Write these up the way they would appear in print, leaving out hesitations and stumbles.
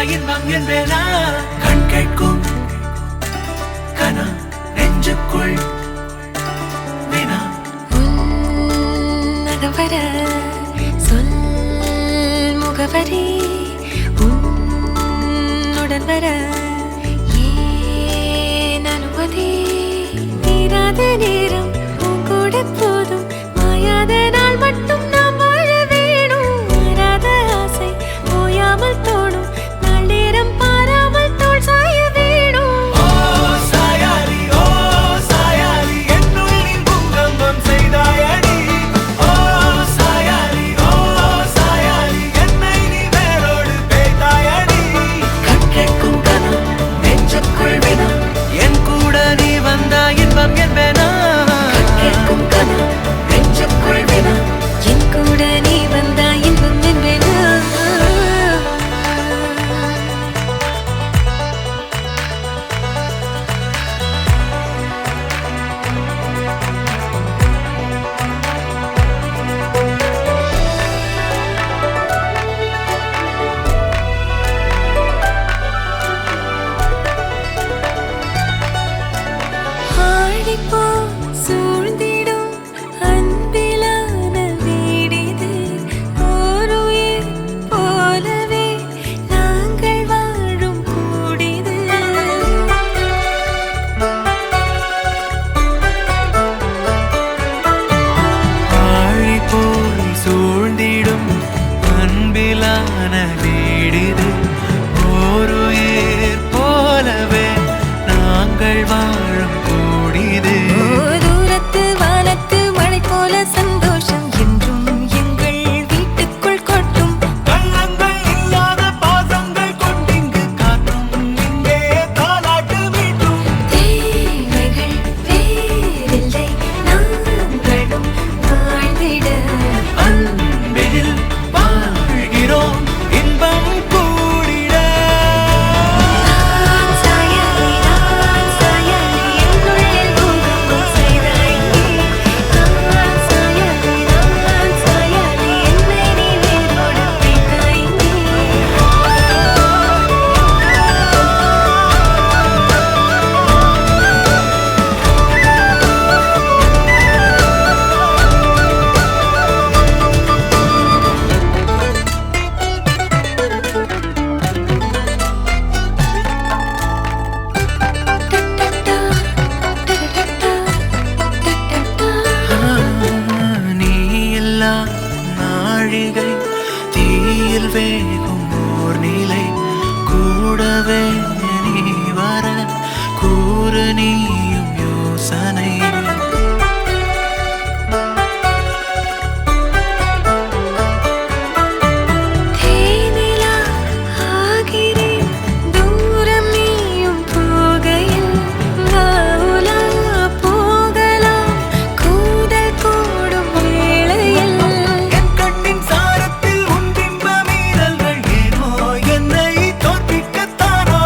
இன்பம் என்பேனா கண் கேட்கும் கனா நெஞ்சுக்குள் வினா உன்னகவர சொல் முகவரி உன்னுடன் வர ஏன் அனுமதி தீராத நேரம் உன் கூட போதும் மாயாத நாள் மட்டும் நாம் வாழ வேணும் மாறாத ஆசை ஓயாமல் தோணும் நாள் நேரம் பாராமல் தோள் சாய வேணும் ஓ சாயாரி என்னுள் நீ பூகம்பம் செய்தாயடி ஓ சாயாரி என்னை நீ வேரோடு பேய்த்தாயடி கண் கேட்கும் கனா நெஞ்சுக்குள் வினா என் கூட நீ வந்தா இன்பம் என்பேனா கண் கேட்கும் கனா நெஞ்சுக்குள் வினா என் கூட நீ வந்தா இன்பம் என்பேனா ஆடிப்போ சூழ்ந்திடும் அன்பிலான வீடிது ஓர் உயிர் போலவே நாங்கள் வாழும் கூடிது ஆழி போல் சூழ்ந்திடும் அன்பிலான வீடிது ஓருயிர் போலவே நாங்கள் வாழும் கூடிது தூரத்து வானத்து மழை போல சந்தோஷம் என்றும் எங்கள் வீட்டுக்குள் கொட்டும் கள்ளங்கள் இல்லாத பாசங்கள் கொண்டிங்கு காற்றும் இங்கே தாலாட்டு மீட்டும் தேவைகள் வேறில்லை நாங்களும் வாழ்ந்திட அன்பில் வாழ்கிறோம் இன்பம் கூடிட நான் சாயலி என்னுள்ளே பூகம்பம் செய்தாய் நான் சாயலி என்னை நீ வேரோடு பிடித்தாய் நீ எல்லா நாழிகை தீயில் வேகும் ஓர் நிலை கூடவே நீ வர கூறு நீயும் யோசனை தேனிலா ஆகிறேன் தூரம் நீயும் போகையில் வாவுலா போகலாம் கூடல் கூடும் வேளையில் என் கண்ணின் சாரத்தில் உன் பிம்ப மீறல்கள் ஏனோ என்னை தோற்பிக்கத்தானோ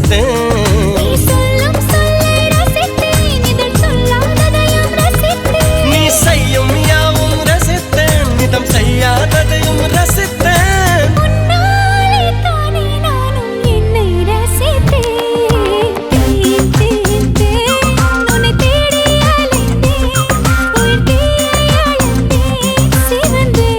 ரசித்தேன். நீ சொல்லும் சொல்லை ரசித்தேன், இதழ் சொல்லாததையும் ரசித்தேன். நீ செய்யும் யாவும் ரசித்தேன், நிதம் செய்யாததையும் ரசித்தேன். உன்னாலே தானே நானும் என்னை ரசித்தேன். தேன், தேன், தேன், உன்னை தேடி அலைந்தேன். உயிர் தீயை அளந்தேன், சிவந்தேன்.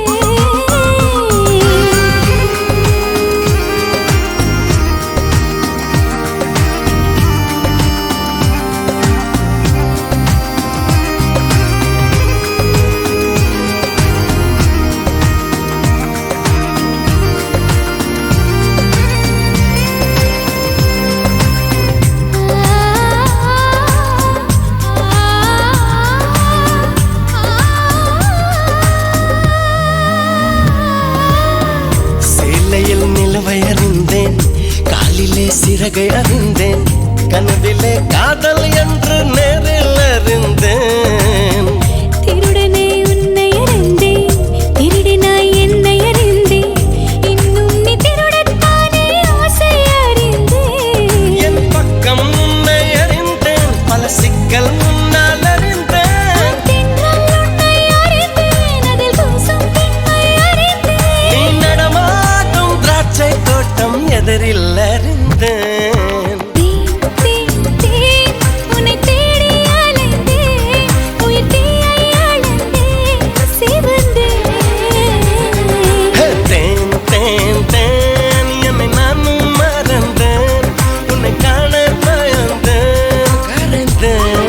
சேலையில் நிலவை அறிந்தேன், காலிலே சிறகை அறிந்தேன், கனவிலே காதல் என்று நேரில் அறிந்தேன். திருடனே உன்னை அறிந்தேன், திருடினாய் என்னை அறிந்தேன். இன்னும் நீ திருடத்தானே ஆசை அறிந்தேன். என் பக்கம் உன்னை அறிந்தேன், பல சிக்கல் முன்னால் அறிந்தேன். தென்றல் உன்னை அறிந்தேன், அதில் பூசும் பெண்மை அறிந்தேன். நீ நடமாடும் திராட்சை தோட்டம் எதிரில் அறிந்தேன். தேன், தேன், தேன், உன்னை தேடி அலைந்தேன். உயிர் தீயை அளந்தேன், சிவந்தேன். தேன் தேன் தேன் என்னை நானும் மறந்தேன், உன்னை காண பயந்தேன், கரைந்தேன்.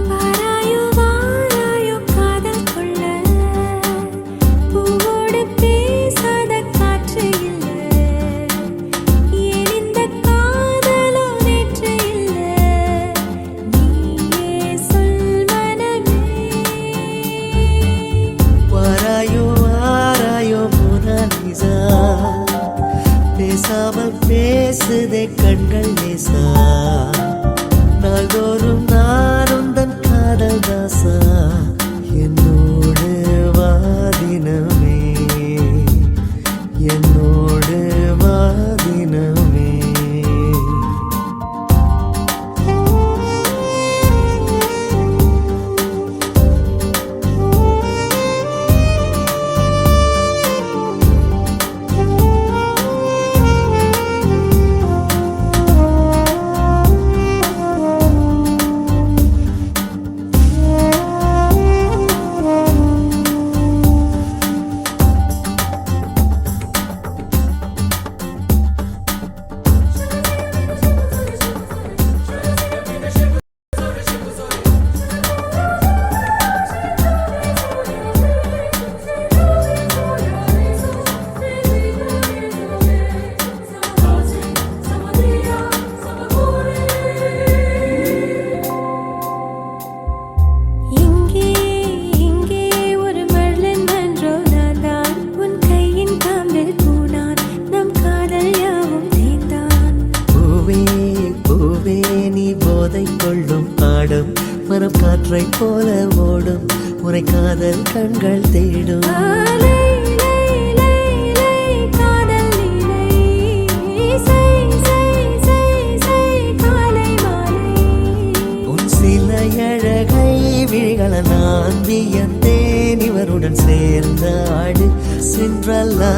வாராயோ வாராயோ காதல் கொள்ள, பூவோடு பேசாத காற்று இல்லை. ஏன் இந்த காதலோ நேற்று இல்லை, நீயே சொல் மனமே. வாராயோ வாராயோ மோனாலிசா, பேசாமல் பேசுதே கண்கள் லேசா. நாள்தோறும் நானும் தன் காதல் தாசா, என்னோடு வாதினமே, என்னோடு வாதினமே. இங்கே இங்கே ஒரு மழலை மன்றோ, நான் தான் உன் கையின் காம்பில் பூனான். நம் காதல் யாவும் தேய்ந்தான். பூவே பூவே நீ போதை கொள்ளும் பாடும், மனம் காற்றை போல ஓடும், உரை காதல் கண்கள் தேடும். லை, லை, லை, லை, காதல் லீலை. செய், செய், செய், செய், காலை மாலை. உன் சில அழகை விழிகள நான் வியந்தேன், இவருடன் சேர்ந்த ஆடு சென்றல்லா.